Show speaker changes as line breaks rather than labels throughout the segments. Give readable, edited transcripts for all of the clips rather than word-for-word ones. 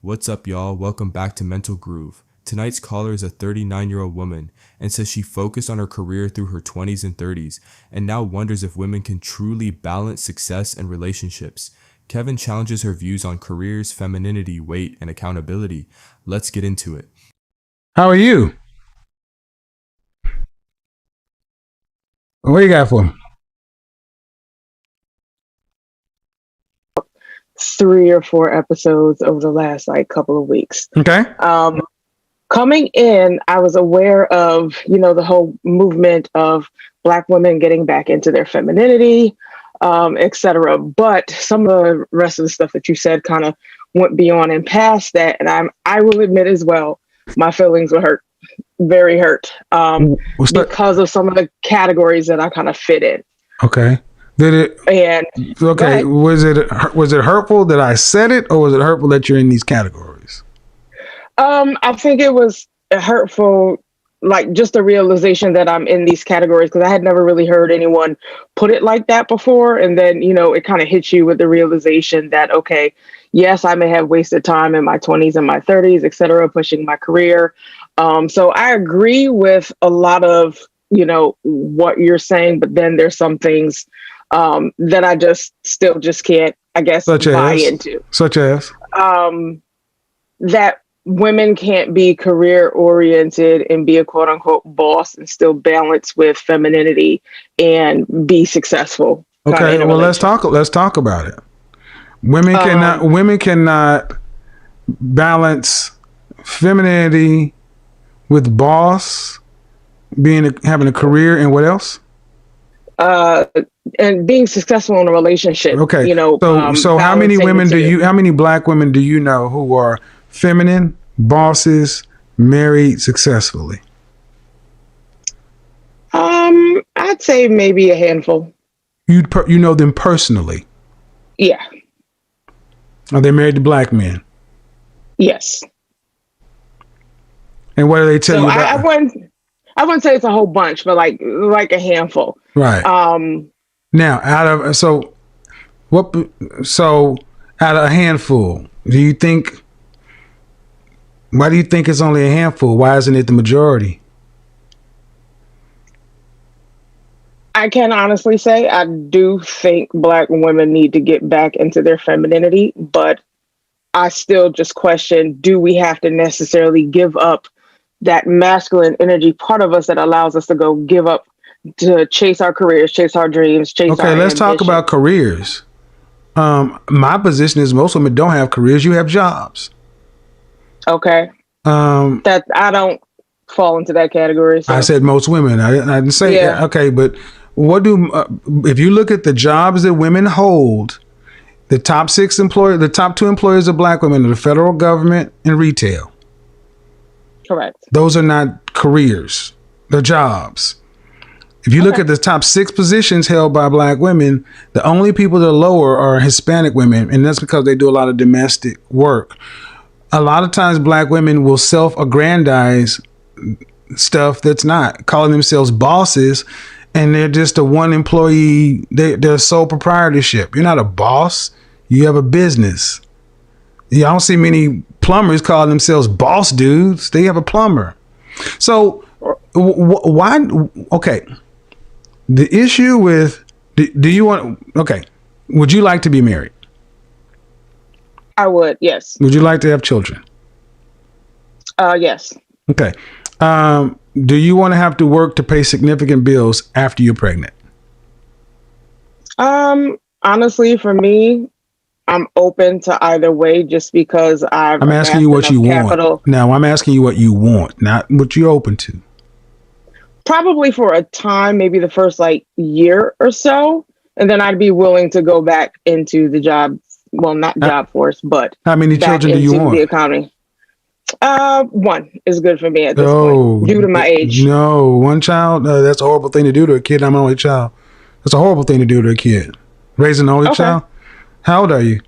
What's up, y'all? Welcome back to Mental Groove. Tonight's caller is a 39-year-old woman and says she focused on her career through her 20s and 30s and now wonders if women can truly balance success and relationships. Kevin challenges her views on careers, femininity, weight, and accountability. Let's get into it.
How are you? What you got for me?
3 or 4 episodes over the last couple of weeks.
Okay.
Coming in, I was aware of, the whole movement of Black women getting back into their femininity, etc. But some of the rest of the stuff that you said kind of went beyond and past that. And I will admit as well, my feelings were hurt, very hurt, because of some of the categories that I kind of fit in.
Okay. Did it?
And
okay, was it hurtful that I said it, or was it hurtful that you're in these categories?
I think it was hurtful, like just the realization that I'm in these categories, because I had never really heard anyone put it like that before. And then, it kind of hits you with the realization that, okay, yes, I may have wasted time in my 20s and my 30s, et cetera, pushing my career. So I agree with a lot of, what you're saying, but then there's some things that I still can't, I guess, buy into.
Such as?
That women can't be career oriented and be a quote unquote boss and still balance with femininity and be successful.
Okay, well, let's talk about it. Women cannot balance femininity with boss, having a career, and what else?
And being successful in a relationship.
Okay. So how many Black women do you know who are feminine, bosses, married successfully?
I'd say maybe a handful.
You know them personally?
Yeah.
Are they married to Black men?
Yes.
And what do they tell you about?
I wouldn't say it's a whole bunch, but like a handful.
Right. Now, out of a handful, why do you think it's only a handful? Why isn't it the majority?
I can honestly say I do think Black women need to get back into their femininity, but I still just question, do we have to necessarily give up that masculine energy part of us that allows us to go give up to chase our careers, chase our dreams, chase our
let's talk about careers. My position is most women don't have careers. You have jobs.
Okay. That I don't fall into that category. So.
I said most women. I didn't say that. Okay, but if you look at the jobs that women hold, the top 2 employers of Black women are the federal government and retail.
Correct.
Those are not careers. They're jobs. If you look at the top 6 positions held by Black women, the only people that are lower are Hispanic women, and that's because they do a lot of domestic work. A lot of times Black women will self-aggrandize stuff that's not, calling themselves bosses, and they're just a one employee, they're sole proprietorship. You're not a boss, you have a business. You don't see many plumbers calling themselves boss dudes. They have a plumber. So why? Okay. The issue with, do you want, okay. Would you like to be married?
I would, yes.
Would you like to have children?
Yes.
Okay. Do you want to have to work to pay significant bills after you're pregnant?
Honestly, for me, I'm open to either way just because
I'm asking you what you want. Now, I'm asking you what you want, not what you're open to.
Probably for a time, maybe the first year or so. And then I'd be willing to go back into the job. Well, not job force, but
how many children do you want?
The economy. 1 is good for me at this point, due to my age.
No, 1 child. That's a horrible thing to do to a kid. I'm an only child. That's a horrible thing to do to a kid. Raising an only child. How old are you?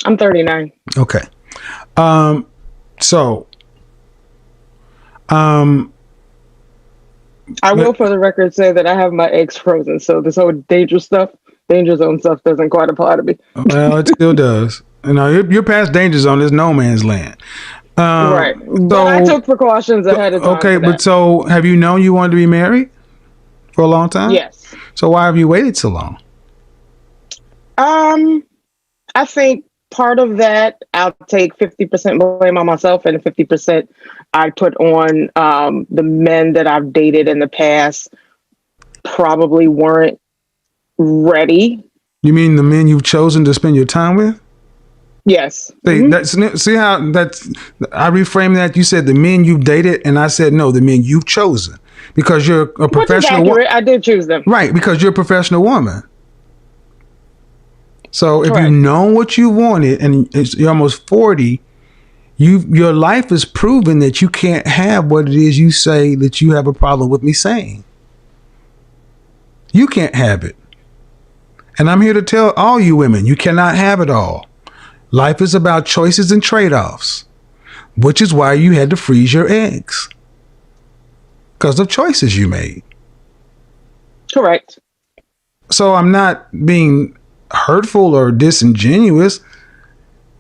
I'm 39.
Okay.
I will, for the record, say that I have my eggs frozen, so this whole danger zone stuff doesn't quite apply to me.
Well, it still does. You know, you're past danger zone. There's no man's land.
Right. But I took precautions ahead of time.
Okay,
for
but
that.
so have you known you wanted to be married for a long time?
Yes.
So why have you waited so long?
I think part of that I'll take 50% blame on myself, and 50% I put on the men that I've dated in the past probably weren't ready.
You mean the men you've chosen to spend your time with?
Yes.
See, see how that's. I reframed that. You said the men you've dated, and I said no, the men you've chosen because you're a
Which is
professional.
accurate. I did choose them.
Right, because you're a professional woman. So if you
Correct.
know what you wanted, and you're almost 40, your life is proven that you can't have what it is you say that you have a problem with me saying. You can't have it. And I'm here to tell all you women, you cannot have it all. Life is about choices and trade-offs, which is why you had to freeze your eggs. Because of choices you made.
Correct.
So I'm not being hurtful or disingenuous.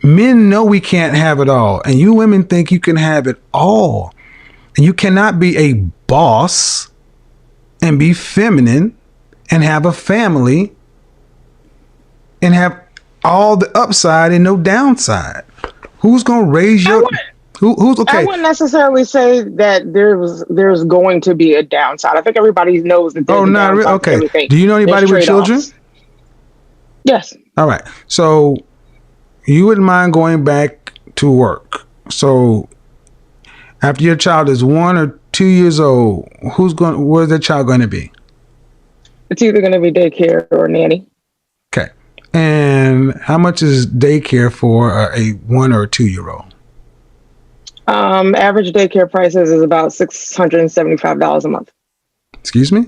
Men know we can't have it all. And you women think you can have it all. And you cannot be a boss and be feminine and have a family and have all the upside and no downside. Who's going to raise your... Who's okay?
I wouldn't necessarily say that there's going to be a downside. I think everybody knows that there's a downside
really?
to
Okay.
everything.
Do you know anybody
There's
with children?
trade-offs. Yes.
All right. So you wouldn't mind going back to work. So after your child is 1 or 2 years old, where's that child going to be?
It's either going to be daycare or nanny.
Okay. And how much is daycare for a 1 or 2 year old?
Average daycare prices is about $675 a month.
Excuse me?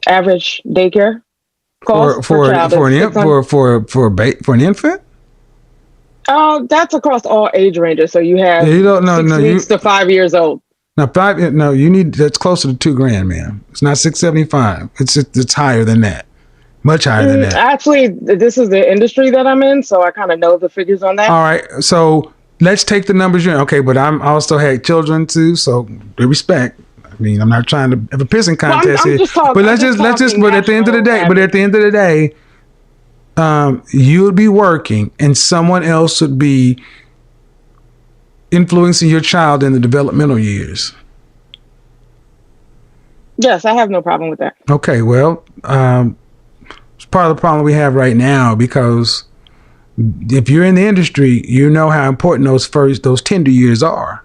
Average daycare cost
for
child
an infant?
That's across all age ranges. So you have 6 weeks to 5 years old.
Now you need that's closer to $2,000, man. It's not 675. It's higher than that. Much higher than that.
Actually, this is the industry that I'm in, so I kind of know the figures on that.
All right, so let's take the numbers you're in. Okay, but I'm also had children too, so with respect. I mean, I'm not trying to have a pissing contest here. But let's just but at the end of the day, you would be working and someone else would be influencing your child in the developmental years.
Yes, I have no problem with that.
Okay, well, it's part of the problem we have right now because if you're in the industry, you know how important those tender years are.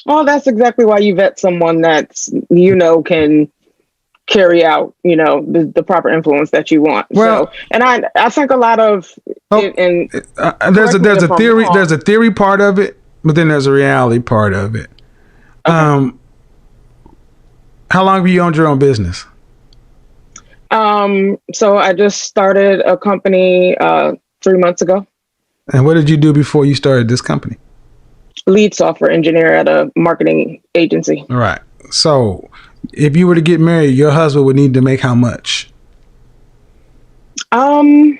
Well, that's exactly why you vet someone that's, can carry out, the proper influence that you want.
Well,
so, and I think a lot of
there's a theory part of it, but then there's a reality part of it. Okay. How long have you owned your own business?
So I just started a company 3 months ago.
And what did you do before you started this company?
Lead software engineer at a marketing agency.
All right. So if you were to get married, your husband would need to make how much?
My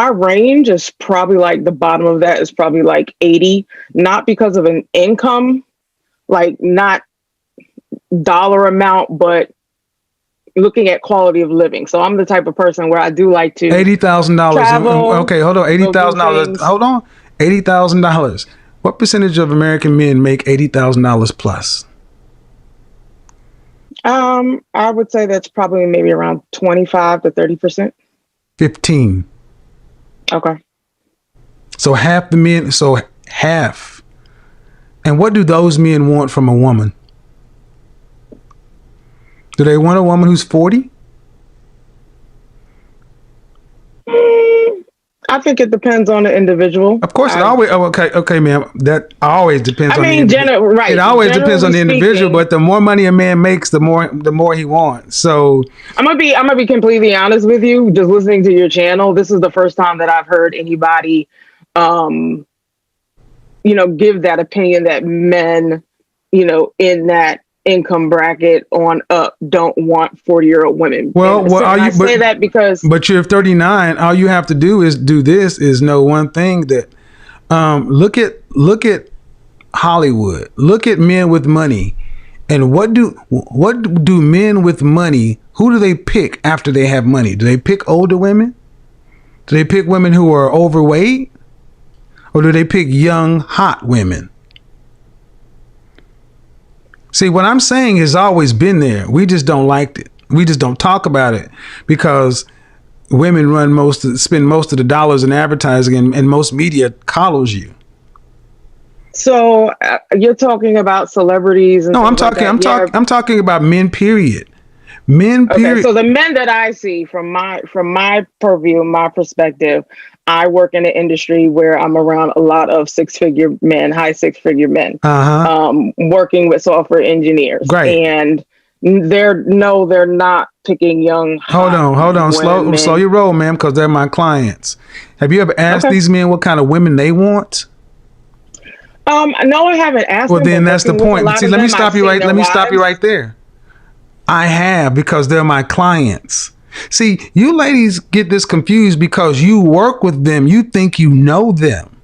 range is probably like the bottom of that is probably like 80, not because of an income, like not dollar amount, but looking at quality of living. So I'm the type of person where I do like to
$80,000. Okay, hold on. $80,000. Hold on. $80,000. What percentage of American men make $80,000 plus?
I would say that's probably maybe around 25 to 30%.
15.
Okay.
So half the men. So half. And what do those men want from a woman? Do they want a woman who's 40?
I think it depends on the individual.
Of course, it always. Okay, ma'am. That always depends on the individual.
Right.
It always depends on the individual, but the more money a man makes, the more he wants. So
I'm gonna be completely honest with you. Just listening to your channel, this is the first time that I've heard anybody, give that opinion that men, in income bracket on up don't want 40-year-old women.
Well,
And
what are
I
you?
say that because
But you're 39. All you have to do is know one thing that look at Hollywood. Look at men with money. And what do men with money, who do they pick after they have money? Do they pick older women? Do they pick women who are overweight? Or do they pick young, hot women? See, what I'm saying has always been there. We just don't like it. We just don't talk about it because women spend most of the dollars in advertising, and most media coddles you.
So you're talking about celebrities and
No, I'm
things like
talking.
that.
I'm talking about men. Period. Men. Period.
Okay, so the men that I see from my purview, my perspective, I work in an industry where I'm around a lot of six-figure men, high six-figure men, working with software engineers,
Great.
and they're not picking young.
Hold on. Slow your roll, ma'am, because they're my clients. Have you ever asked these men what kind of women they want?
No, I haven't asked.
Well,
them,
then that's the point. See, let me stop you right there. I have, because they're my clients. See, you ladies get this confused because you work with them. You think you know them.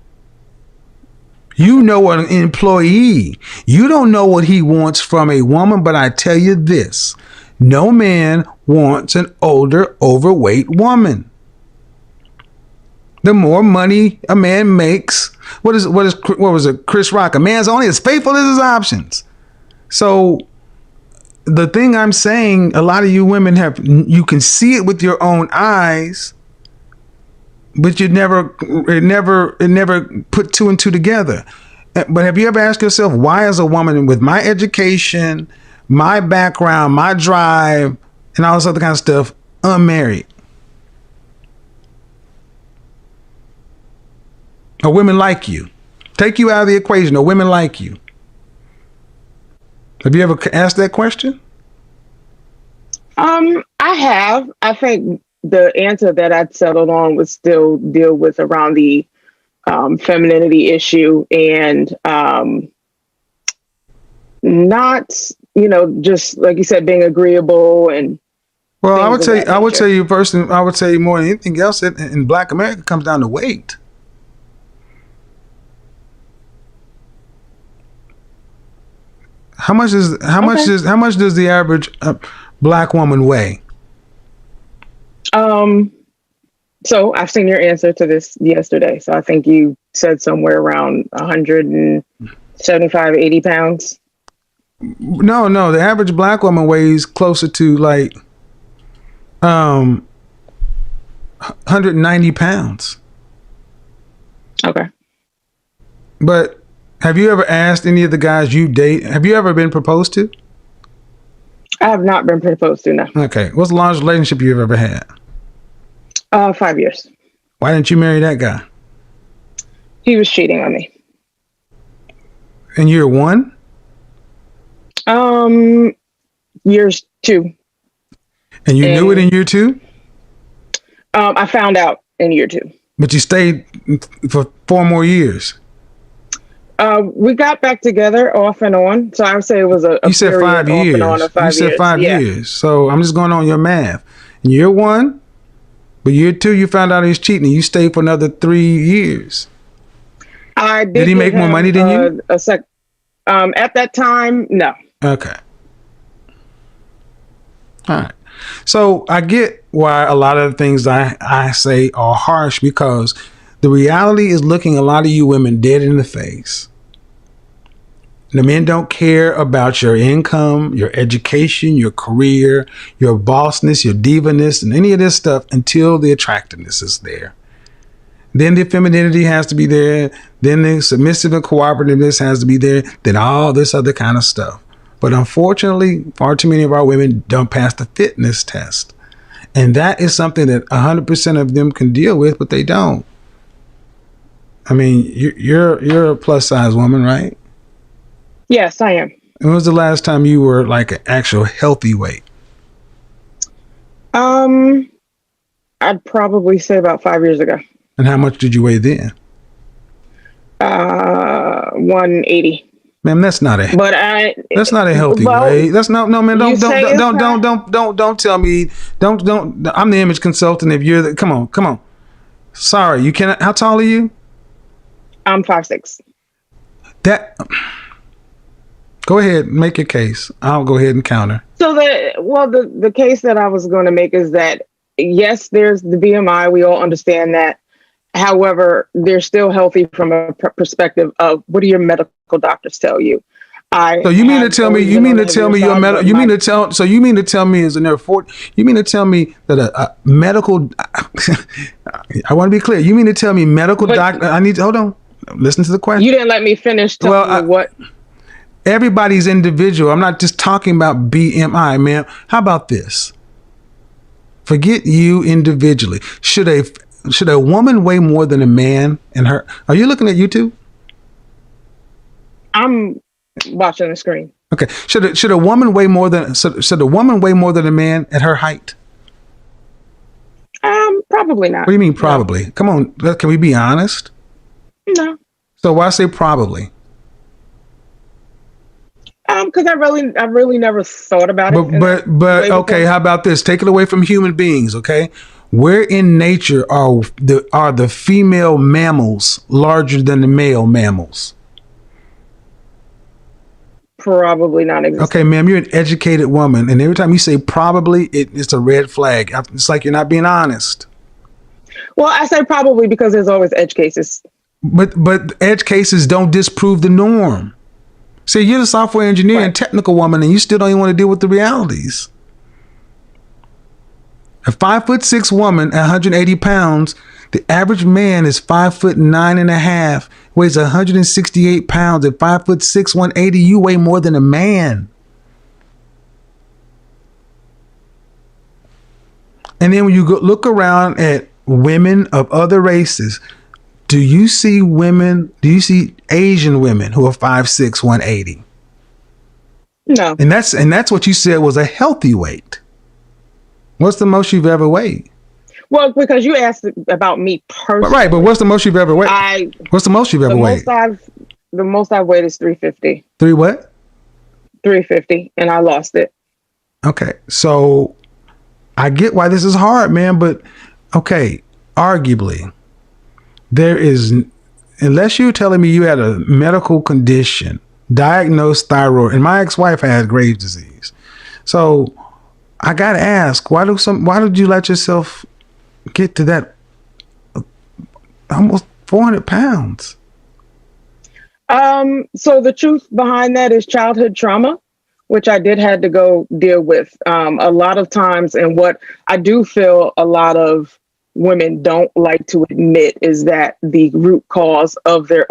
You know an employee. You don't know what he wants from a woman, but I tell you this. No man wants an older, overweight woman. The more money a man makes, what was it? Chris Rock, a man's only as faithful as his options. So the thing I'm saying, a lot of you women you can see it with your own eyes, but it never put two and two together. But have you ever asked yourself, why is a woman with my education, my background, my drive, and all this other kind of stuff unmarried? Or women like you. Take you out of the equation. Or women like you. Have you ever asked that question?
I have. I think the answer that I'd settled on would still deal with around the femininity issue and not, just like you said, being agreeable and.
Well, I would tell you first, and I would say more than anything else, in Black America, it comes down to weight. How much does the average Black woman weigh?
So I've seen your answer to this yesterday. So I think you said somewhere around 175, 80 pounds.
No. The average Black woman weighs closer to like 190 pounds.
Okay.
But have you ever asked any of the guys you date? Have you ever been proposed to?
I have not been proposed to, no.
Okay. What's the longest relationship you've ever had?
5 years.
Why didn't you marry that guy?
He was cheating on me.
In year one?
Years two.
And you knew it in year two?
I found out in year two.
But you stayed for 4 more years.
We got back together off and on. So I would say it was a
you said 5 years.
Off and on of 5
you said
years.
5 years. So I'm just going on your math. In year one, but year two, you found out he was cheating. You stayed for another 3 years. Did he make more money than you?
At that time, no.
Okay. All right. So I get why a lot of the things I say are harsh, because the reality is looking a lot of you women dead in the face. The men don't care about your income, your education, your career, your bossness, your divaness, and any of this stuff until the attractiveness is there. Then the femininity has to be there. Then the submissive and cooperativeness has to be there. Then all this other kind of stuff. But unfortunately, far too many of our women don't pass the fitness test. And that is something that 100% of them can deal with, but they don't. I mean, you're a plus size woman, right?
Yes, I am.
And when was the last time you were like an actual healthy weight?
I'd probably say about 5 years ago.
And how much did you weigh then?
180.
Ma'am, that's not a healthy way. That's no man. Don't tell me. Don't. I'm the image consultant. If you're come on. Sorry, you cannot. How tall are you?
I'm 5'6".
That. Go ahead, make your case. I'll go ahead and counter.
So the case that I was going to make is that yes, there's the BMI. We all understand that. However, they're still healthy from a perspective of what do your medical doctors tell you?
So you mean to tell me your medical? You mean to tell? So you mean to tell me is in there for? You mean to tell me that a medical? I want to be clear. You mean to tell me medical doctor? I need to hold on. Listen to the question.
You didn't let me finish telling me what.
Everybody's individual. I'm not just talking about BMI, man. How about this? Forget you individually. Should a woman weigh more than a man in her? Are you looking at YouTube?
I'm watching the screen.
Okay. Should a woman weigh more than a man at her height?
Probably not.
What do you mean probably? No. Come on, can we be honest?
No.
So why say probably?
Because I really never thought about it.
But okay, how about this? Take it away from human beings, okay? Where in nature are the female mammals larger than the male mammals?
Probably not existent.
Okay, ma'am, you're an educated woman, and every time you say probably, it's a red flag. It's like you're not being honest.
Well, I say probably because there's always edge cases.
But edge cases don't disprove the norm. See, you're the software engineer and technical woman, and you still don't even want to deal with the realities. A 5'6" woman at 180 pounds, the average man is 5'9.5", weighs 168 pounds. At 5'6", 180, you weigh more than a man. And then when you look around at women of other races, do you see Asian women who are 5'6", 180?
No.
And that's what you said was a healthy weight. What's the most you've ever weighed?
Well, because you asked about me personally.
Right, but what's the most you've ever weighed? What's the most you've ever weighed?
The most I've weighed is 350.
Three what?
350, and I lost it.
Okay, so I get why this is hard, man, but okay, arguably, there is, unless you're telling me you had a medical condition, diagnosed thyroid, and my ex-wife had Graves' disease. So I gotta ask, why did you let yourself get to that almost 400 pounds?
So the truth behind that is childhood trauma, which I did have to go deal with. A lot of times, and what I do feel a lot of women don't like to admit is that the root cause of their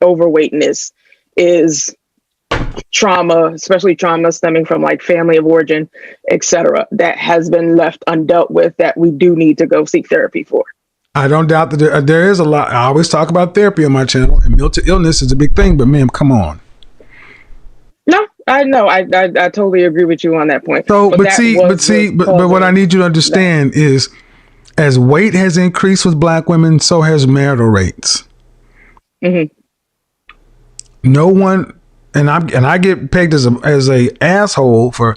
overweightness is trauma, especially trauma stemming from like family of origin, etc., that has been left undealt with, that we do need to go seek therapy for.
I don't doubt that there is a lot. I always talk about therapy on my channel, and mental illness is a big thing, but ma'am, come on.
No, I know. I totally agree with you on that point.
So, but what I need you to understand is, as weight has increased with Black women, so has marital rates.
Mm-hmm.
No one, and I get pegged as a asshole for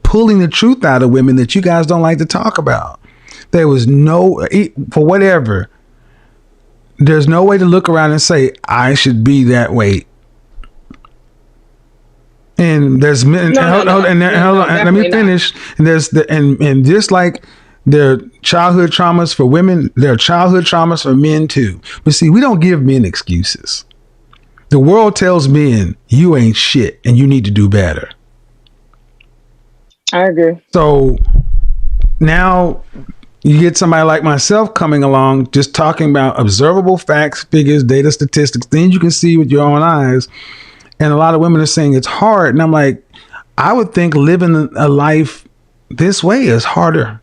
pulling the truth out of women that you guys don't like to talk about. There was for whatever. There's no way to look around and say I should be that weight. And there's let me finish. And there's and just like there are childhood traumas for women, there are childhood traumas for men too. But see, we don't give men excuses. The world tells men you ain't shit and you need to do better.
I agree.
So now you get somebody like myself coming along, just talking about observable facts, figures, data, statistics, things you can see with your own eyes. And a lot of women are saying it's hard. And I'm like, I would think living a life this way is harder.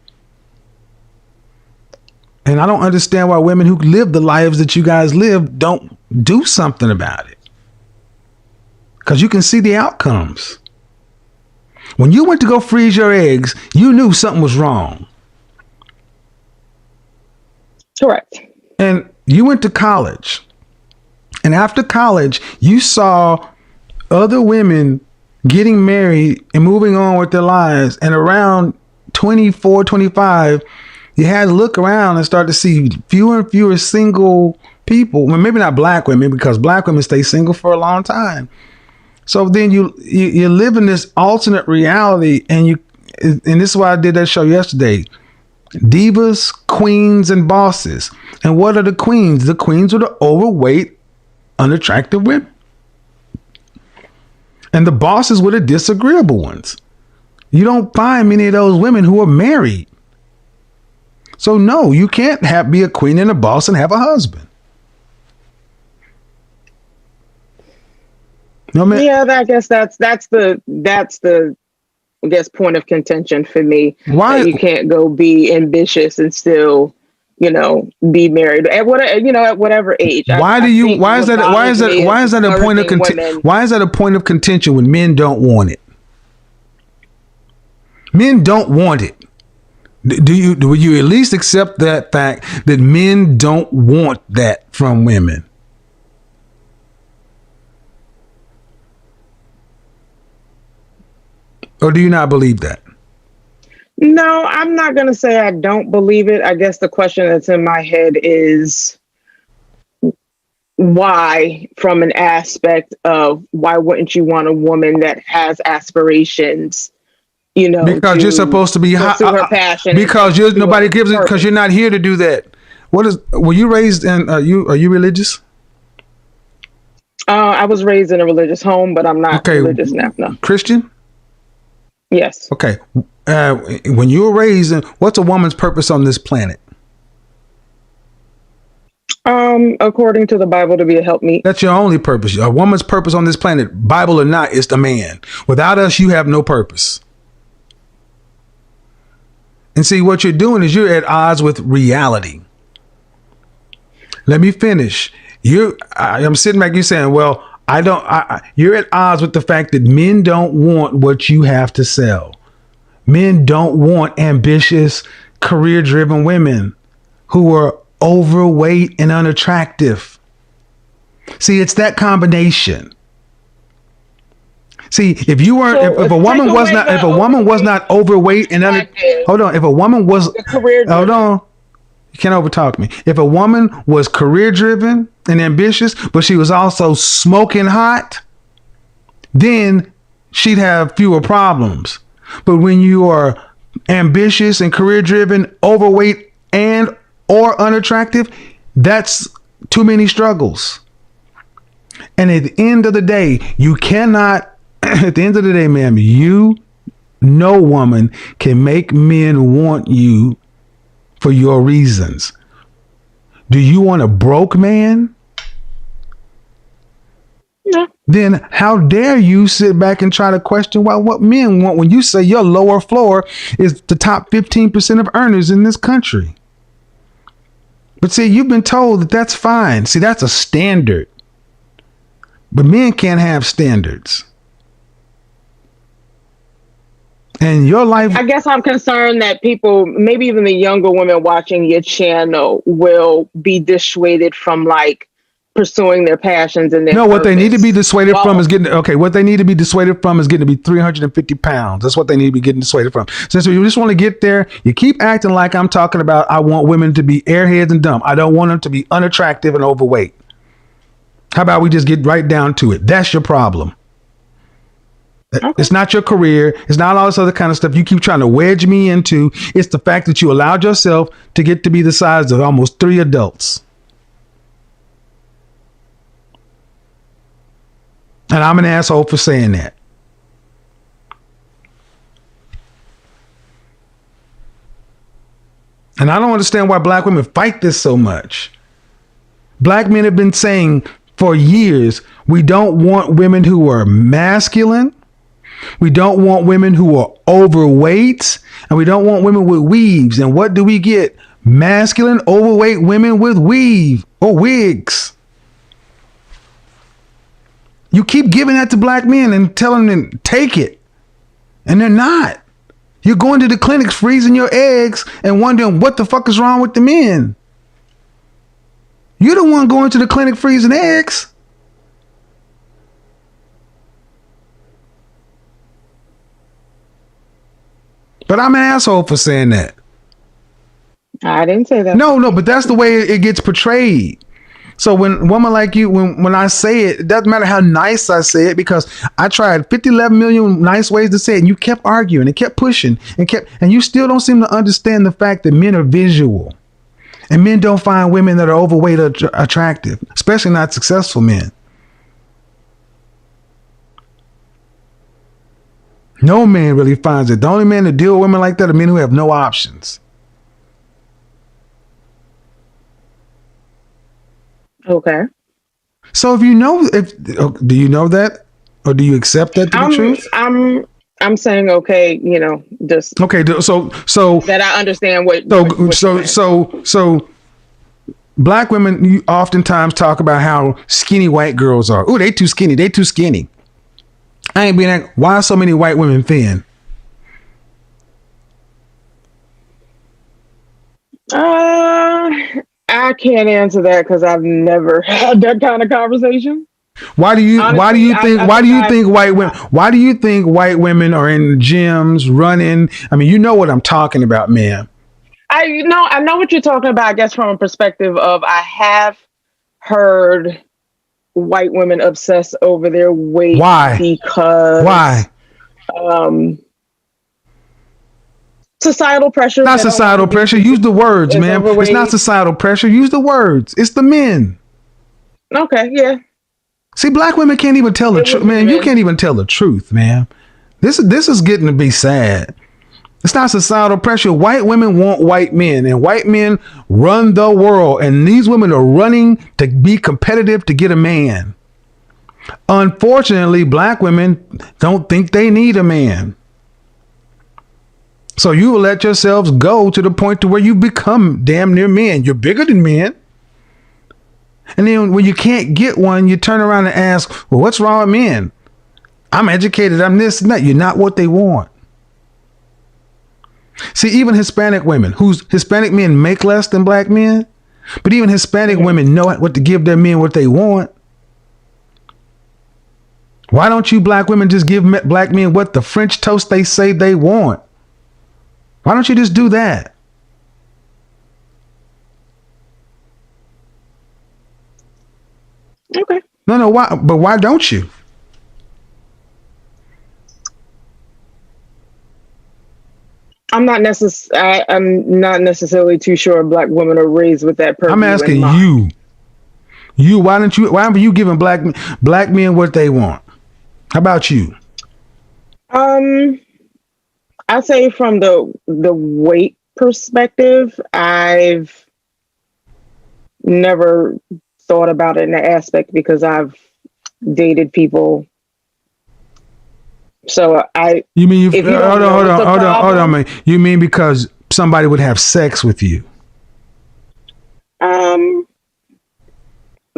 And I don't understand why women who live the lives that you guys live don't do something about it. Because you can see the outcomes. When you went to go freeze your eggs, you knew something was wrong.
Correct.
And you went to college. And after college, you saw other women getting married and moving on with their lives, and around 24, 25, you had to look around and start to see fewer and fewer single people. Well, maybe not black women, because black women stay single for a long time. So then you live in this alternate reality, and this is why I did that show yesterday. Divas, queens, and bosses. And what are the queens? The queens are the overweight, unattractive women. And the bosses were the disagreeable ones. You don't find many of those women who are married. So no, you can't be a queen and a boss and have a husband. No, man.
Yeah, I guess that's the I guess point of contention for me.
Why
that you can't go be ambitious and still, be married at whatever age.
Why is that a point of contention when men don't want it? Men don't want it. Do you at least accept that fact that men don't want that from women? Or do you not believe that?
No, I'm not going to say I don't believe it. I guess the question that's in my head is why, from an aspect of why wouldn't you want a woman that has aspirations?
Because you're supposed to be
her passion.
Because nobody gives it. Because you're not here to do that. Were you raised in? Are you religious?
I was raised in a religious home, but I'm not religious now. No.
Christian?
Yes.
Okay. When you were raised, what's a woman's purpose on this planet?
According to the Bible, to be a helpmeet.
That's your only purpose. A woman's purpose on this planet, Bible or not, is the man. Without us, you have no purpose. And see, what you're doing is you're at odds with reality. Let me finish. I'm sitting back, you're saying, well, you're at odds with the fact that men don't want what you have to sell. Men don't want ambitious, career-driven women who are overweight and unattractive. See, it's that combination. See, if you weren't, if a woman was not overweight and hold on, if a woman was, hold on, you can't overtalk me. If a woman was career-driven and ambitious, but she was also smoking hot, then she'd have fewer problems. But when you are ambitious and career-driven, overweight and or unattractive, that's too many struggles. And at the end of the day, you cannot, at the end of the day, ma'am, no woman can make men want you for your reasons. Do you want a broke man? No. Then how dare you sit back and try to question what men want when you say your lower floor is the top 15% of earners in this country? But see, you've been told that that's fine. See, that's a standard. But men can't have standards. And your life,
I guess I'm concerned that people, maybe even the younger women watching your channel, will be dissuaded from pursuing their passions and their purpose.
What they need to be dissuaded from is what they need to be dissuaded from is getting to be 350 pounds. That's what they need to be getting dissuaded from. Since you just want to get there, you keep acting like I'm talking about I want women to be airheads and dumb. I don't want them to be unattractive and overweight. How about we just get right down to it? That's your problem. Okay. It's not your career. It's not all this other kind of stuff you keep trying to wedge me into. It's the fact that you allowed yourself to get to be the size of almost 3 adults. And I'm an asshole for saying that. And I don't understand why black women fight this so much. Black men have been saying for years, we don't want women who are masculine. We don't want women who are overweight. And we don't want women with weaves. And what do we get? Masculine, overweight women with weave or wigs. You keep giving that to black men and telling them take it. And they're not. You're going to the clinics freezing your eggs and wondering what the fuck is wrong with the men. You're the one going to the clinic freezing eggs. But I'm an asshole for saying that.
I didn't say that.
No, but that's the way it gets portrayed. So when a woman like you, when I say it, it doesn't matter how nice I say it, because I tried 11 million nice ways to say it, and you kept arguing and kept pushing and you still don't seem to understand the fact that men are visual, and men don't find women that are overweight attractive, especially not successful men. No man really finds it. The only men that deal with women like that are men who have no options.
Okay.
So if do you know that, or do you accept that to be true?
I'm saying okay, just
okay. So
that I understand what.
So black women, you oftentimes talk about how skinny white girls are. Oh, they too skinny. They too skinny. I ain't being like, why are so many white women thin?
I can't answer that because I've never had that kind of conversation.
Why do you think white women are in gyms running? I mean, you know what I'm talking about, man.
I know what you're talking about, I guess, from a perspective of I have heard white women obsess over their weight.
Why?
Because
why?
Societal pressure.
Not societal pressure. Use the words, man. Overweight. It's not societal pressure. Use the words. It's the men.
Okay, yeah.
See, black women can't even tell the truth, man. You can't even tell the truth, man. This is getting to be sad. It's not societal pressure. White women want white men, and white men run the world. And these women are running to be competitive to get a man. Unfortunately, black women don't think they need a man. So you will let yourselves go to the point to where you become damn near men. You're bigger than men. And then when you can't get one, you turn around and ask, well, what's wrong with men? I'm educated. I'm this and that. You're not what they want. See, even Hispanic women, Hispanic men make less than black men, but even Hispanic women know what to give their men what they want. Why don't you black women just give black men what the French toast they say they want? Why don't you just do that?
Okay.
No, why? But why don't you?
I'm not necessarily too sure black women are raised with that purview.
I'm asking you. Why aren't you giving black men what they want? How about you?
I'd say from the weight perspective, I've never thought about it in that aspect because I've dated people. So
You mean hold on, man. You mean because somebody would have sex with you?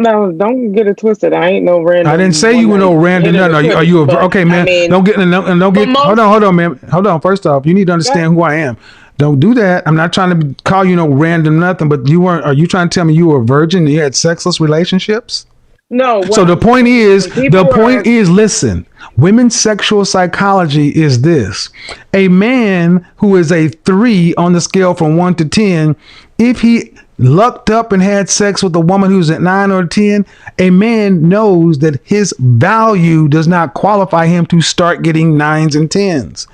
No, don't get it twisted. I ain't no random.
I didn't say you were no random. No, are you okay, man? Don't get. Hold on, man. Hold on. First off, you need to understand who I am. Don't do that. I'm not trying to call you no random nothing. But you weren't. Are you trying to tell me you were a virgin and you had sexless relationships?
No.
So the point is, listen, women's sexual psychology is this: a man who is a 3 on the scale from 1 to 10, if he lucked up and had sex with a woman who's at 9 or 10, a man knows that his value does not qualify him to start getting 9s and 10s.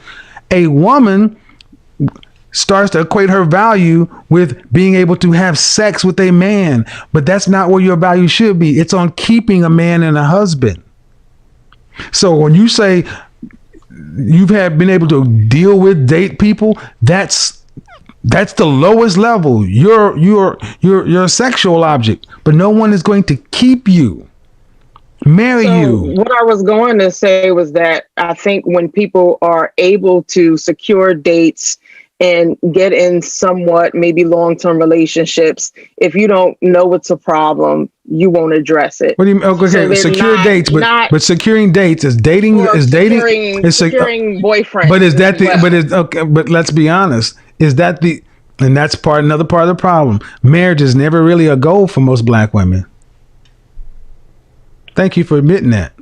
A woman starts to equate her value with being able to have sex with a man, but that's not where your value should be. It's on keeping a man and a husband. So when you say you've been able to deal with, date people, that's the lowest level. You're a sexual object, but no one is going to keep you, marry you.
What I was going to say was that I think when people are able to secure dates and get in somewhat maybe long-term relationships, if you don't know it's a problem, you won't address it.
What do you mean? Okay, so secure dates, but securing dates is dating.
Securing boyfriend.
But is that But let's be honest. Is that and that's another part of the problem. Marriage is never really a goal for most black women. Thank you for admitting that.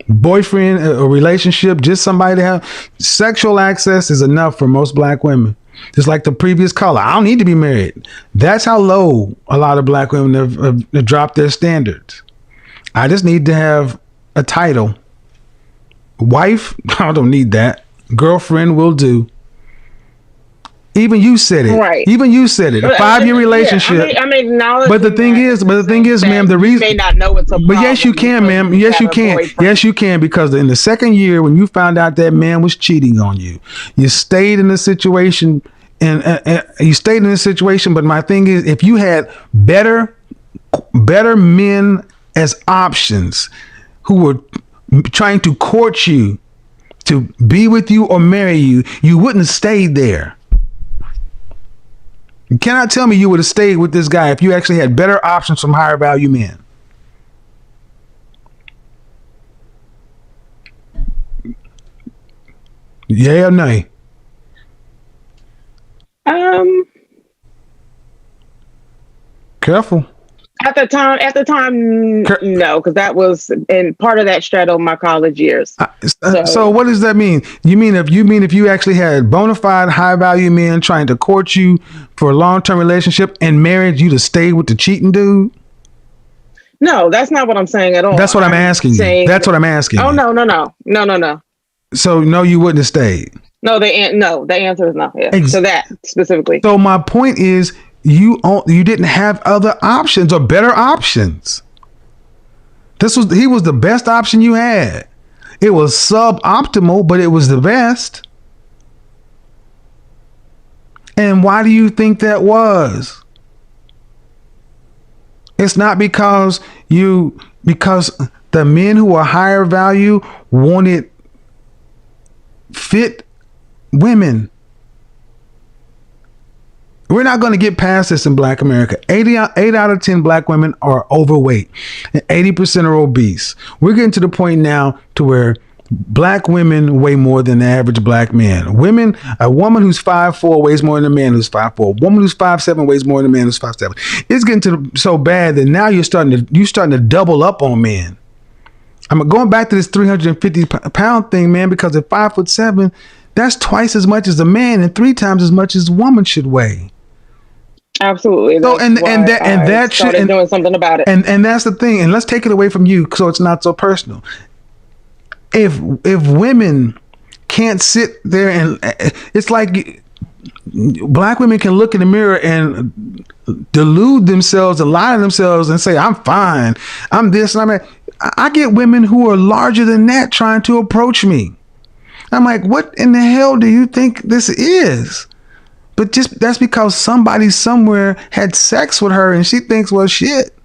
boyfriend, a relationship, just somebody to have sexual access is enough for most black women. Just like the previous caller, I don't need to be married. That's how low a lot of black women have dropped their standards. I just need to have a title. Wife, I don't need that. Girlfriend will do. Even you said it. Right. Even you said it. A 5-year relationship.
Yeah, I mean,
but the thing is, ma'am, the reason
you may not know it's a problem.
But yes, you can, ma'am. Yes, you can. Yes, you can, because in the second year, when you found out that man was cheating on you, you stayed in the situation, and you stayed in this situation. But my thing is, if you had better men as options who were trying to court you to be with you or marry you, you wouldn't have stayed there. You cannot tell me you would have stayed with this guy if you actually had better options from higher value men. Yeah or nay? Careful.
At the time, no, because that was in part of that straddled my college years.
So what does that mean? You mean if you actually had bona fide high value men trying to court you for a long-term relationship and married you to stay with the cheating dude?
No, that's not what I'm saying at all.
That's what I'm asking you. That's what I'm asking.
Oh, no.
So no, you wouldn't have stayed.
No, the answer is no. Yeah. So that specifically.
So my point is, you didn't have other options or better options. He was the best option you had. It was suboptimal, but it was the best. And why do you think that was? It's not because the men who are higher value wanted fit women. We're not going to get past this in Black America. 8 out of 10 black women are overweight and 80% are obese. We're getting to the point now to where black women weigh more than the average black man. A woman who's 5'4" weighs more than a man who's 5'4". A woman who's 5'7" weighs more than a man who's 5'7". It's getting so bad that now you're starting to double up on men. I'm going back to this 350 pound thing, man, because at 5'7", that's twice as much as a man and 3 times as much as a woman should weigh.
Absolutely.
So that should
doing something about it.
And that's the thing. And let's take it away from you so it's not so personal. If women can't sit there and it's like black women can look in the mirror and delude themselves and lie to themselves and say, I'm fine, I'm this and I'm that. I get women who are larger than that trying to approach me. I'm like, what in the hell do you think this is? But that's because somebody somewhere had sex with her and she thinks, well, shit.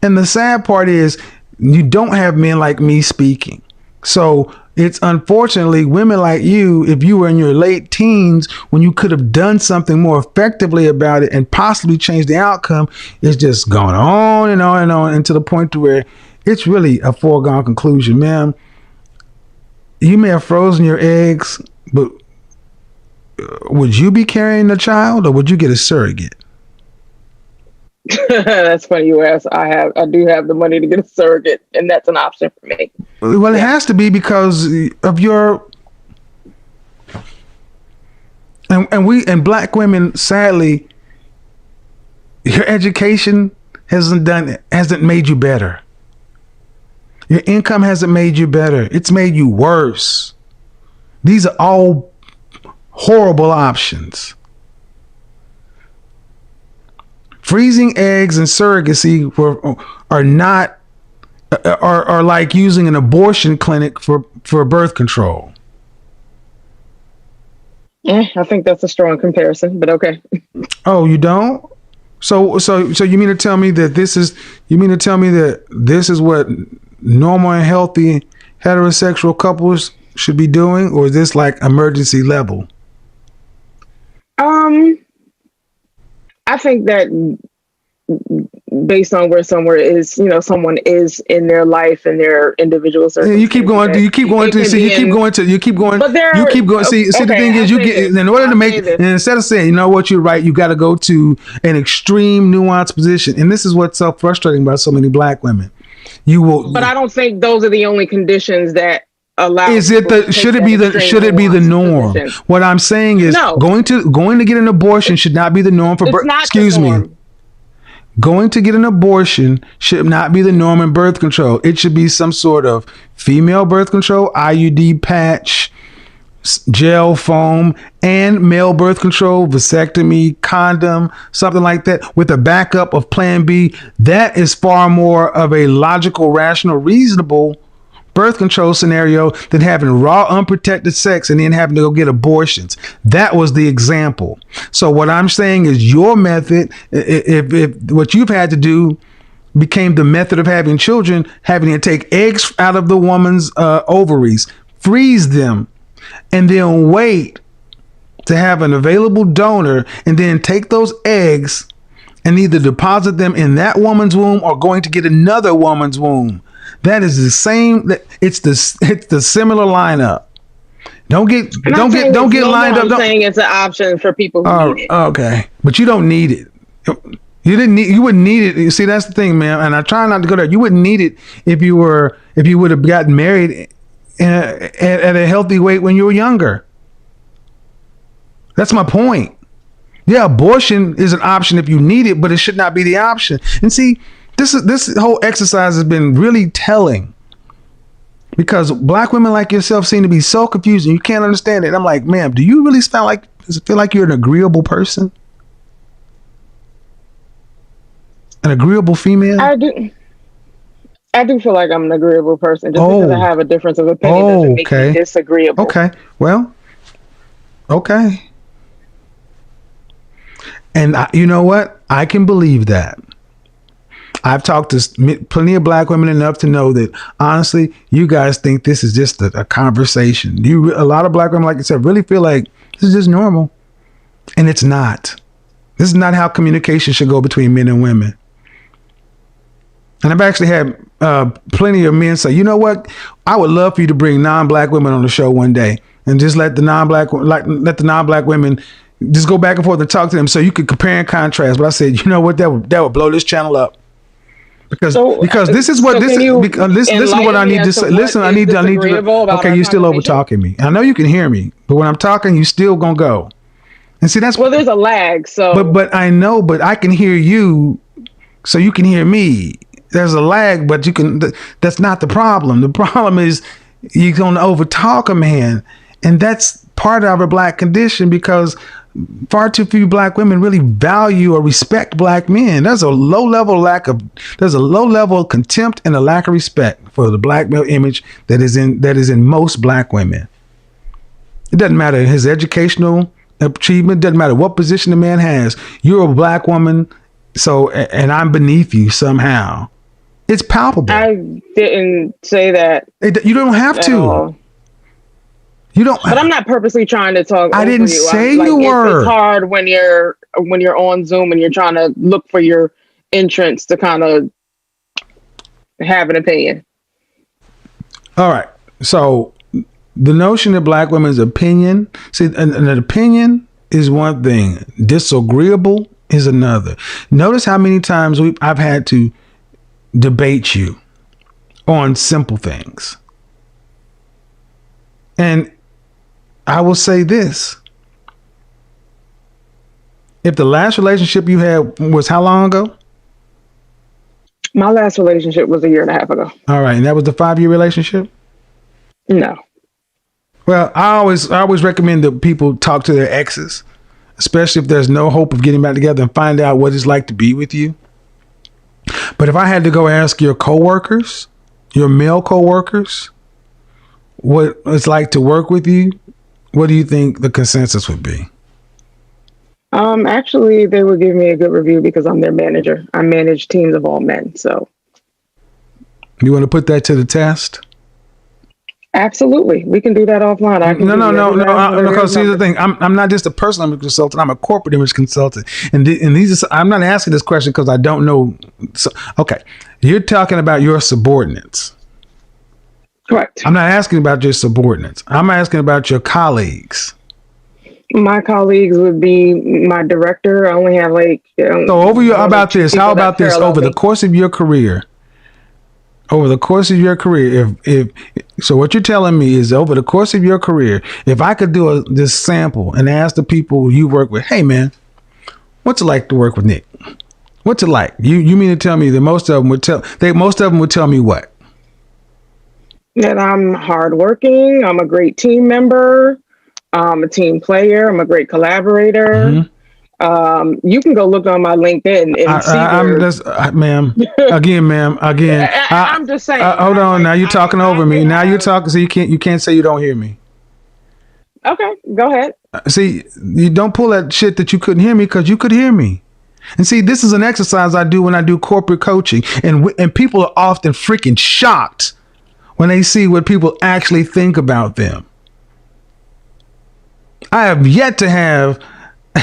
And the sad part is you don't have men like me speaking. So it's unfortunately women like you, if you were in your late teens, when you could have done something more effectively about it and possibly changed the outcome, it's just going on and on and on, and to the point to where it's really a foregone conclusion, man. You may have frozen your eggs, but would you be carrying the child or would you get a surrogate?
That's funny you ask. I do have the money to get a surrogate, and that's an option for me.
Well, it has to be because of your and black women, sadly, your education hasn't made you better. Your income hasn't made you better. It's made you worse. These are all horrible options. Freezing eggs and surrogacy are like using an abortion clinic for birth control.
I think that's a strong comparison, but okay.
Oh, you don't? So you mean to tell me that this is what normal and healthy heterosexual couples should be doing, or is this like emergency level?
I think that based on where someone is in their life and their individual circumstances.
You keep going. See, the thing is, you get in order to make, and instead of saying, you know what, you're right, you got to go to an extreme nuanced position. And this is what's so frustrating about so many black women. You will.
But I don't think those are the only conditions that allow.
Is it the should it be the norm?
Position.
What I'm saying is
No,
going to get an abortion should not be the norm for birth. Excuse me. Going to get an abortion should not be the norm in birth control. It should be some sort of female birth control, IUD patch, gel foam, and male birth control, vasectomy, condom, something like that, with a backup of plan B. That is far more of a logical, rational, reasonable birth control scenario than having raw, unprotected sex and then having to go get abortions. That was the example. So what I'm saying is your method, if what you've had to do became the method of having children, having to take eggs out of the woman's ovaries, freeze them, and then wait to have an available donor, and then take those eggs and either deposit them in that woman's womb or going to get another woman's womb. That is the same. It's the similar lineup. Don't get lined up.
I'm saying it's an option for people who need it.
Okay, but you don't need it. You wouldn't need it. You see, that's the thing, man. And I try not to go there. You wouldn't need it if you would have gotten married at a healthy weight when you were younger. That's my point. Yeah, abortion is an option if you need it, but it should not be the option. And see, this whole exercise has been really telling, because black women like yourself seem to be so confused and you can't understand it. And I'm like, ma'am, do you really feel like you're an agreeable person? An agreeable female?
I do feel like I'm an agreeable person. Just because I have a difference of opinion doesn't make me disagreeable.
Okay. Well, okay. And you know what? I can believe that. I've talked to plenty of black women enough to know that, honestly, you guys think this is just a conversation. A lot of black women, like I said, really feel like this is just normal. And it's not. This is not how communication should go between men and women. And I've actually had plenty of men say, you know what? I would love for you to bring non-black women on the show one day and just let the non-black women just go back and forth and talk to them so you could compare and contrast. But I said, you know what? That would blow this channel up. Because this is what this is what I need to say. Listen, I need to. Okay, you're still over talking me. I know you can hear me, but when I'm talking, you still gonna go. And see, that's
there's a lag. So,
but I know, but I can hear you, so you can hear me. There's a lag, but you can. That's not the problem. The problem is you're gonna over talk a man, and that's part of a black condition, because far too few black women really value or respect black men. There's a low level of contempt and a lack of respect for the black male image that is in most black women. It doesn't matter his educational achievement, doesn't matter what position the man has. You're a black woman, and I'm beneath you somehow. It's palpable.
I didn't say that.
You don't have to.
All.
You don't.
But I'm not purposely trying to talk.
I didn't say you were.
It's hard when you're on Zoom and you're trying to look for your entrance to kind of have an opinion.
All right. So the notion that black women's opinion, see, an opinion is one thing. Disagreeable is another. Notice how many times I've had to debate you on simple things. And I will say this. If the last relationship you had was how long ago?
My last relationship was 1.5 years ago.
All right. And that was the 5-year relationship?
No.
Well, I always recommend that people talk to their exes, especially if there's no hope of getting back together, and find out what it's like to be with you. But if I had to go ask your coworkers, your male coworkers, what it's like to work with you, what do you think the consensus would be?
Actually, they would give me a good review because I'm their manager. I manage teams of all men. So,
you want to put that to the test?
Absolutely, we can do that offline.
No. Because see the thing, I'm not just a personal image consultant. I'm a corporate image consultant, and these are, I'm not asking this question because I don't know. So, okay, you're talking about your subordinates.
Correct.
I'm not asking about your subordinates. I'm asking about your colleagues.
My colleagues would be my director. I only have
so over your about this. How about this? Over the course of your career, over the course of your career, if so, what you're telling me is over the course of your career, if I could do this sample and ask the people you work with, hey man, what's it like to work with Nick? What's it like? You mean to tell me that most of them would tell me what?
That I'm hardworking. I'm a great team member. I'm a team player. I'm a great collaborator.
Mm-hmm.
You can go look on my LinkedIn and
ma'am. Again.
I'm just saying.
Hold on. Now you're talking over me. Now you're talking, so you can't say you don't hear me.
Okay, go ahead.
See, you don't pull that shit that you couldn't hear me, because you could hear me. And see, this is an exercise I do when I do corporate coaching, and people are often freaking shocked when they see what people actually think about them. I have yet to have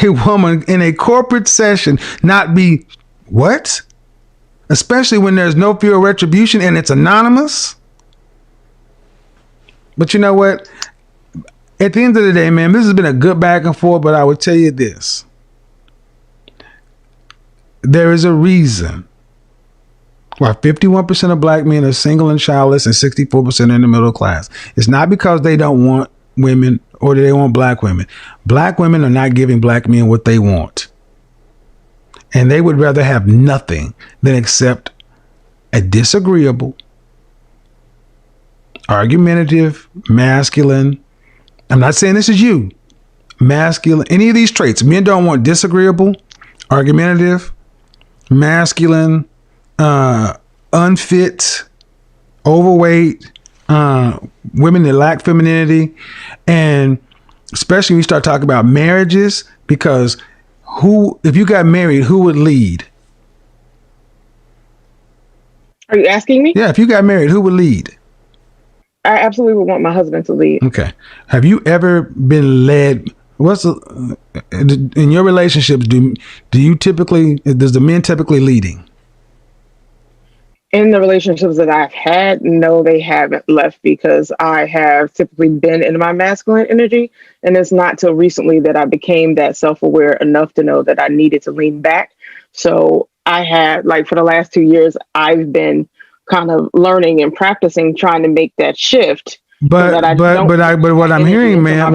a woman in a corporate session not be, what? Especially when there's no fear of retribution and it's anonymous. But you know what? At the end of the day, man, this has been a good back and forth, but I would tell you this. There is a reason why 51% of black men are single and childless and 64% are in the middle class. It's not because they don't want women or they want black women. Black women are not giving black men what they want. And they would rather have nothing than accept a disagreeable, argumentative, masculine. I'm not saying this is you. Masculine, any of these traits. Men don't want disagreeable, argumentative, masculine, unfit, overweight, women that lack femininity. And especially when you start talking about marriages, because if you got married, who would lead?
Are you asking me?
Yeah, if you got married, who would lead?
I absolutely would want my husband to lead.
Okay. Have you ever been led? In your relationships, does the men typically leading?
In the relationships that I've had, no, they haven't left, because I have typically been in my masculine energy. And it's not till recently that I became that self-aware enough to know that I needed to lean back. So I had, like, for the last 2 years, I've been kind of learning and practicing, trying to make that shift.
But what I'm hearing, ma'am,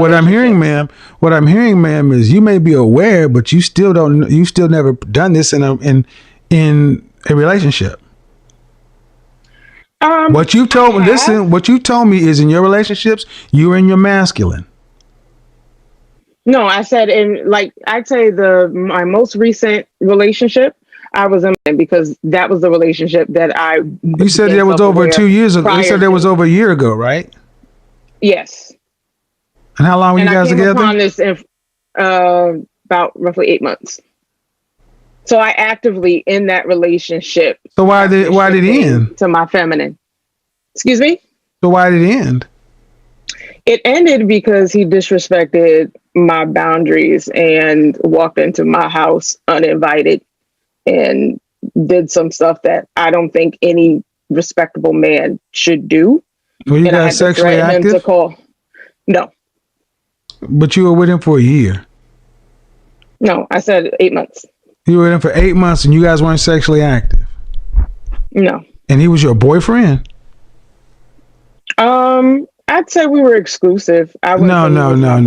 is you may be aware, but you still never done this in a relationship. What you told me is in your relationships, you're in your masculine.
No, I said I'd say my most recent relationship, I was in, because that was the relationship that I.
You said that was over 2 years ago. You said that was over a year ago, right?
Yes.
And how long were you guys together?
I came upon this in about roughly 8 months. So I actively in that relationship.
So why did it end?
To my feminine. Excuse me?
So why did it end?
It ended because he disrespected my boundaries and walked into my house uninvited and did some stuff that I don't think any respectable man should do.
Were you guys sexually active?
No.
But you were with him for a year.
No, I said 8 months.
You were with him for 8 months and you guys weren't sexually active?
No. And
he was your boyfriend?
I'd say we were exclusive.
No.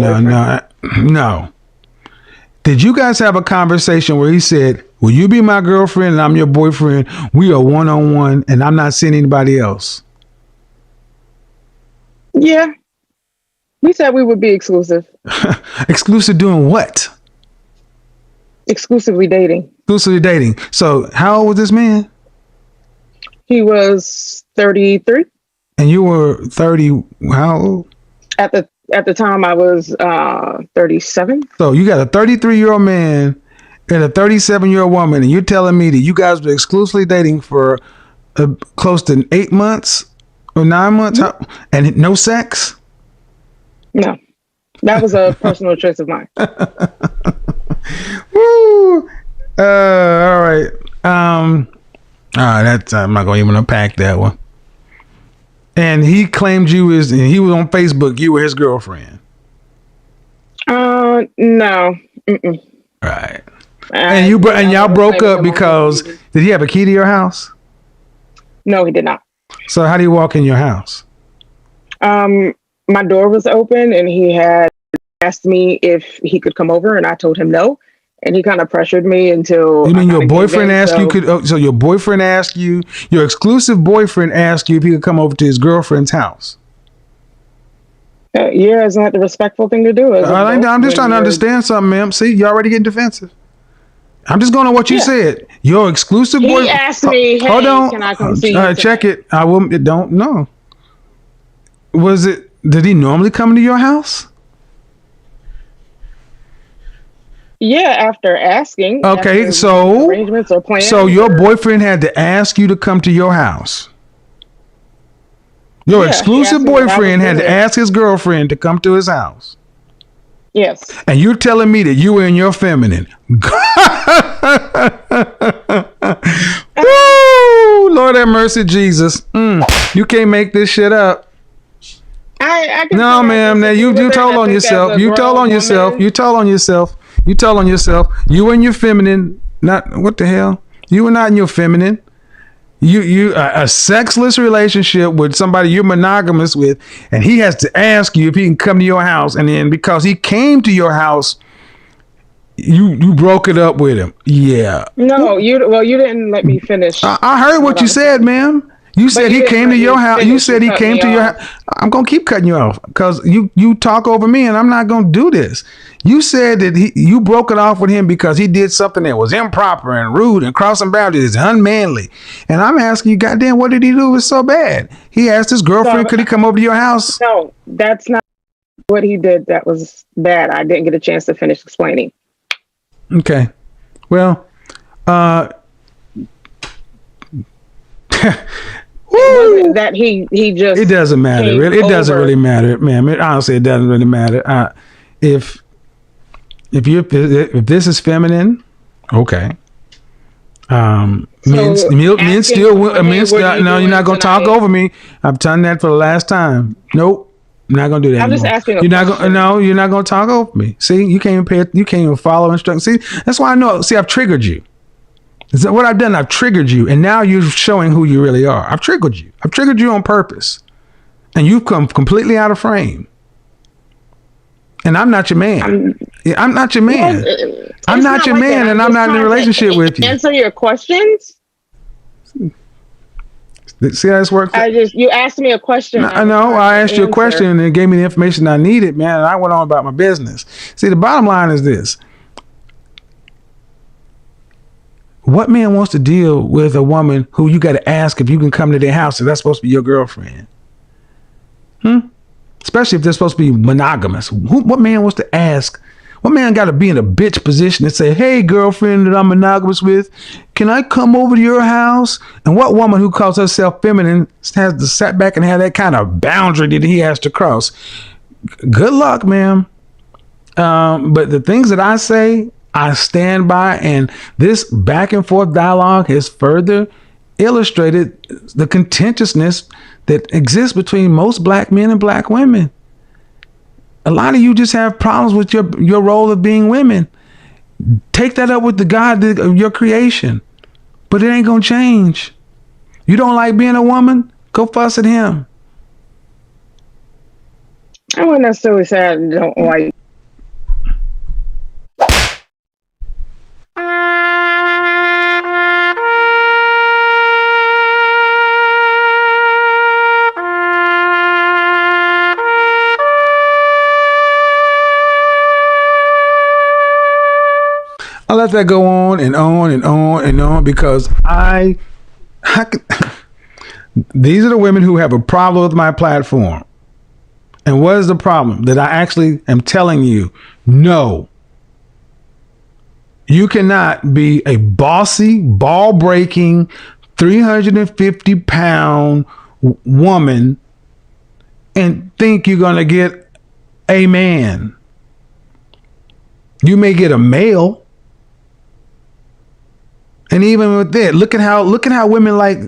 Did you guys have a conversation where he said, will you be my girlfriend and I'm your boyfriend? We are one-on-one and I'm not seeing anybody else?
Yeah. We said we would be exclusive.
Exclusive doing what?
Exclusively dating.
Exclusively dating. So how old was this man?
He was 33.
And you were 30, how old?
At the time I was 37.
So you got a 33-year-old man and a 37-year-old woman, and you're telling me that you guys were exclusively dating for close to 8 months or 9 months, and no sex?
No, that was a personal choice of mine.
Woo! All right. I'm not going to even unpack that one. And he claimed and he was on Facebook, you were his girlfriend.
No. Mm-mm.
Right. And y'all broke up because, did he have a key to your house?
No, he did not.
So how do you walk in your house?
My door was open, and he had asked me if he could come over, and I told him no. And he kind of pressured me until.
You mean
I
your
kinda gave
boyfriend
in,
asked
so-
you could? So your boyfriend asked you, your exclusive boyfriend asked you if he could come over to his girlfriend's house.
Yeah, isn't that the respectful thing to do?
I'm just trying to understand something, ma'am. See, you already getting defensive. I'm just going on what you said. Your exclusive boyfriend.
He asked me, "Hey,
hold on,
can I come see you?"
check it. I will. Don't know. Was it? Did he normally come to your house?
Yeah, after asking.
Okay,
after
so
arrangements or plans.
So your boyfriend had to ask you to come to your house. Your exclusive boyfriend had to ask his girlfriend to come to his house.
Yes.
And you're telling me that you were in your feminine. Woo! Lord have mercy, Jesus. You can't make this shit up. No, ma'am. Now you told on yourself. You told on yourself. You told on yourself. You told on yourself. You were in your feminine. Not what the hell? You were not in your feminine. You a sexless relationship with somebody you're monogamous with, and he has to ask you if he can come to your house, and then because he came to your house, you broke it up with him. Yeah.
No, you didn't let me finish.
I heard what you said, ma'am. You said he came to your house. You said he came to your house. I'm gonna keep cutting you off because you talk over me, and I'm not gonna do this. You said that you broke it off with him because he did something that was improper and rude and crossing boundaries, unmanly. And I'm asking you, goddamn, what did he do? It was so bad. He asked his girlfriend, could he come over to your house?
No, that's not what he did. That was bad. I didn't get a chance to finish explaining.
Okay. Well,
It that he just.
It doesn't matter. Really, it doesn't really matter, ma'am. Honestly, it doesn't really matter. If this is feminine, okay. Men still. No, you're not gonna talk over me. I've done that for the last time. Nope, I'm not gonna do that.
I'm just asking.
You're not gonna. No, you're not gonna talk over me. See, you can't even you can't even follow instructions. See, that's why I know. See, I've triggered you. Is that what I've done? I've triggered you, and now you're showing who you really are. I've triggered you. I've triggered you on purpose, and you've come completely out of frame. And I'm not your man. I'm not your man. I'm not your man, and I'm not in a relationship with you.
Answer your questions.
See how this works?
You asked me a question.
I know. I asked you a question, and it gave me the information I needed, man. And I went on about my business. See, the bottom line is this. What man wants to deal with a woman who you got to ask if you can come to their house if that's supposed to be your girlfriend? Especially if they're supposed to be monogamous. What man wants to ask? What man got to be in a bitch position and say, hey, girlfriend that I'm monogamous with, can I come over to your house? And what woman who calls herself feminine has to sit back and have that kind of boundary that he has to cross? Good luck, ma'am. But the things that I say, I stand by, and this back and forth dialogue has further illustrated the contentiousness that exists between most black men and black women. A lot of you just have problems with your role of being women. Take that up with the God of your creation, but it ain't gonna change. You don't like being a woman? Go fuss at him.
I wouldn't necessarily say I don't like.
I let that go on and on and on and on because these are the women who have a problem with my platform. And what is the problem? That I actually am telling you, no. You cannot be a bossy, ball-breaking, 350-pound woman and think you're going to get a man. You may get a male. And even with that, look at how women like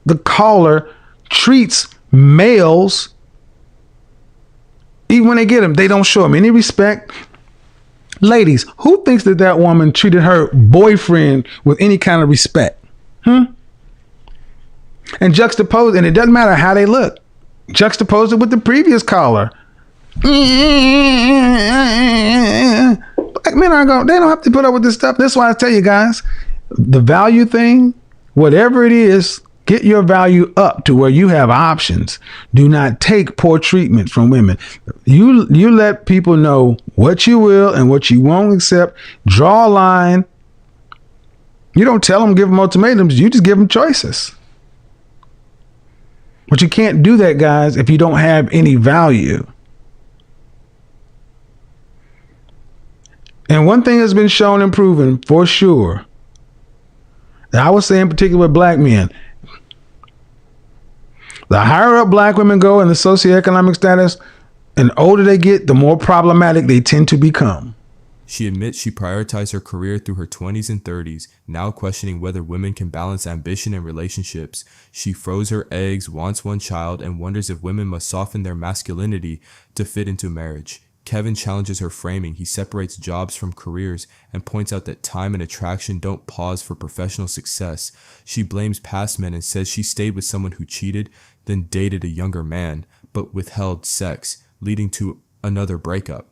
the caller treats males. Even when they get them, they don't show them any respect. Ladies, who thinks that woman treated her boyfriend with any kind of respect? And juxtapose, and it doesn't matter how they look. Juxtapose it with the previous caller. Black men aren't going, they don't have to put up with this stuff. That's why I tell you guys, the value thing, whatever it is, get your value up to where you have options. Do not take poor treatment from women. You let people know what you will and what you won't accept. Draw a line. You don't tell them, give them ultimatums. You just give them choices. But you can't do that, guys, if you don't have any value. And one thing has been shown and proven for sure, that I would say in particular with black men, the higher up black women go in the socioeconomic status, and the older they get, the more problematic they tend to become.
She admits she prioritized her career through her 20s and 30s, now questioning whether women can balance ambition and relationships. She froze her eggs, wants one child, and wonders if women must soften their masculinity to fit into marriage. Kevin challenges her framing. He separates jobs from careers and points out that time and attraction don't pause for professional success. She blames past men and says she stayed with someone who cheated, then dated a younger man, but withheld sex, leading to another breakup.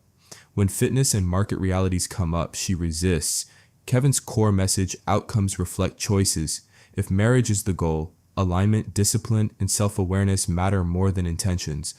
When fitness and market realities come up, she resists. Kevin's core message, outcomes reflect choices. If marriage is the goal, alignment, discipline, and self-awareness matter more than intentions.